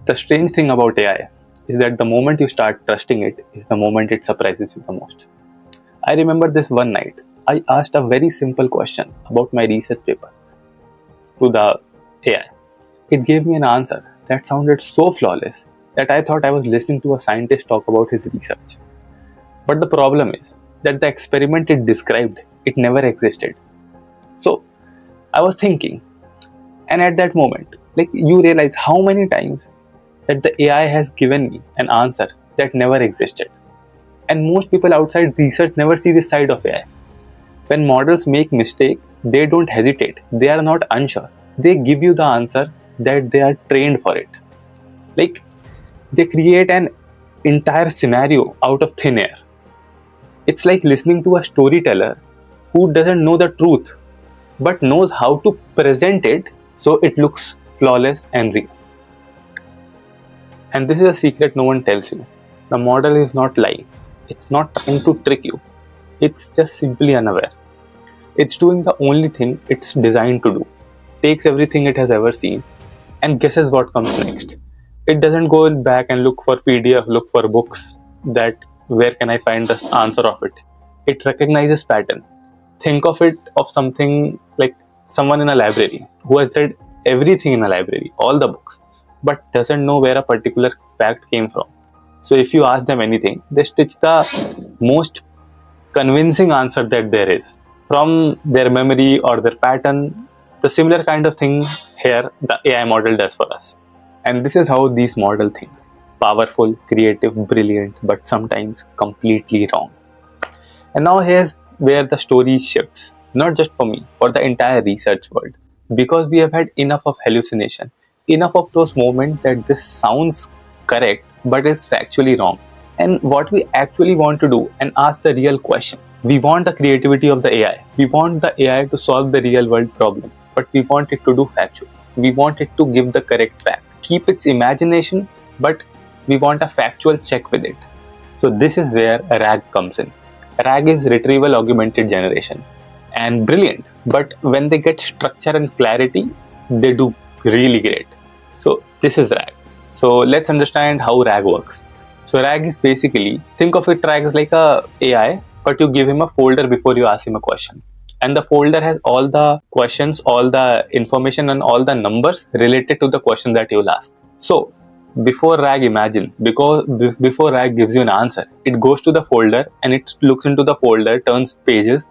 The strange thing about AI is that the moment you start trusting it is the moment it surprises you the most. I remember this one night, I asked a very simple question about my research paper to the AI. It gave me an answer that sounded so flawless that I thought I was listening to a scientist talk about his research. But the problem is that the experiment it described, it never existed. So I was thinking, and at that moment, like you realize how many times that the AI has given me an answer that never existed. And most people outside research never see this side of AI. When models make mistake, they don't hesitate. They are not unsure. They give you the answer that they are trained for it. Like they create an entire scenario out of thin air. It's like listening to a storyteller who doesn't know the truth but knows how to present it so it looks flawless and real. And this is a secret no one tells you. The model is not lying. It's not trying to trick you. It's just simply unaware. It's doing the only thing it's designed to do. Takes everything it has ever seen and guesses what comes next. It doesn't go back and look for PDF, look for books that where can I find the answer of it. It recognizes pattern. Think of it of something like someone in a library who has read everything in a library, all the books, but doesn't know where a particular fact came from. So if you ask them anything, they stitch the most convincing answer that there is from their memory or their pattern. The similar kind of thing here the AI model does for us. And this is how these model thinks. Powerful, creative, brilliant, but sometimes completely wrong. And now here's where the story shifts. Not just for me, for the entire research world. Because we have had enough of hallucination. Enough of those moments that this sounds correct but is factually wrong. And what we actually want to do and ask the real question. We want the creativity of the AI. We want the AI to solve the real world problem. But we want it to do factually. We want it to give the correct fact. Keep its imagination, but we want a factual check with it. So this is where RAG comes in. RAG is Retrieval-Augmented Generation. And brilliant. But when they get structure and clarity, they do really great. So this is RAG. So let's understand how RAG works. So RAG is basically, think of it RAG as like a AI, but you give him a folder before you ask him a question. And the folder has all the questions, all the information and all the numbers related to the question that you'll ask. So before RAG before RAG gives you an answer, it goes to the folder and it looks into the folder, turns pages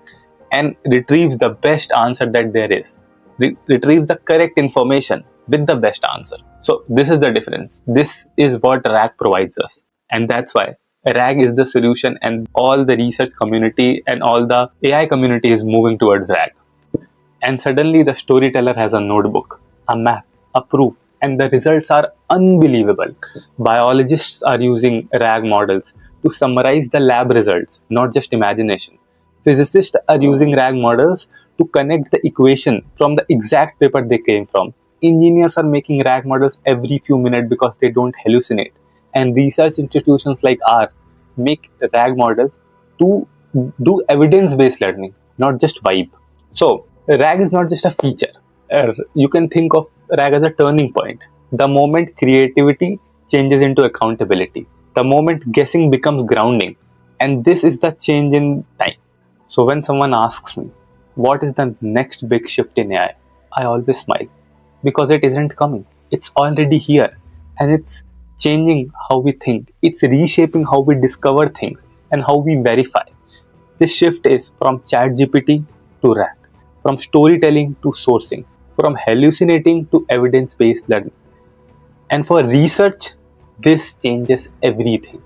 and retrieves the best answer that there is. Retrieves the correct information with the best answer. So this is the difference. This is what RAG provides us. And that's why RAG is the solution and all the research community and all the AI community is moving towards RAG. And suddenly the storyteller has a notebook, a map, a proof, and the results are unbelievable. Biologists are using RAG models to summarize the lab results, not just imagination. Physicists are using RAG models to connect the equation from the exact paper they came from. Engineers are making RAG models every few minutes because they don't hallucinate. And research institutions like ours make RAG models to do evidence-based learning, not just vibe. So RAG is not just a feature. You can think of RAG as a turning point. The moment creativity changes into accountability. The moment guessing becomes grounding. And this is the change in time. So when someone asks me, what is the next big shift in AI? I always smile. Because it isn't coming. It's already here. And it's changing how we think. It's reshaping how we discover things and how we verify. This shift is from ChatGPT to RAG, from storytelling to sourcing, from hallucinating to evidence-based learning. And for research, this changes everything.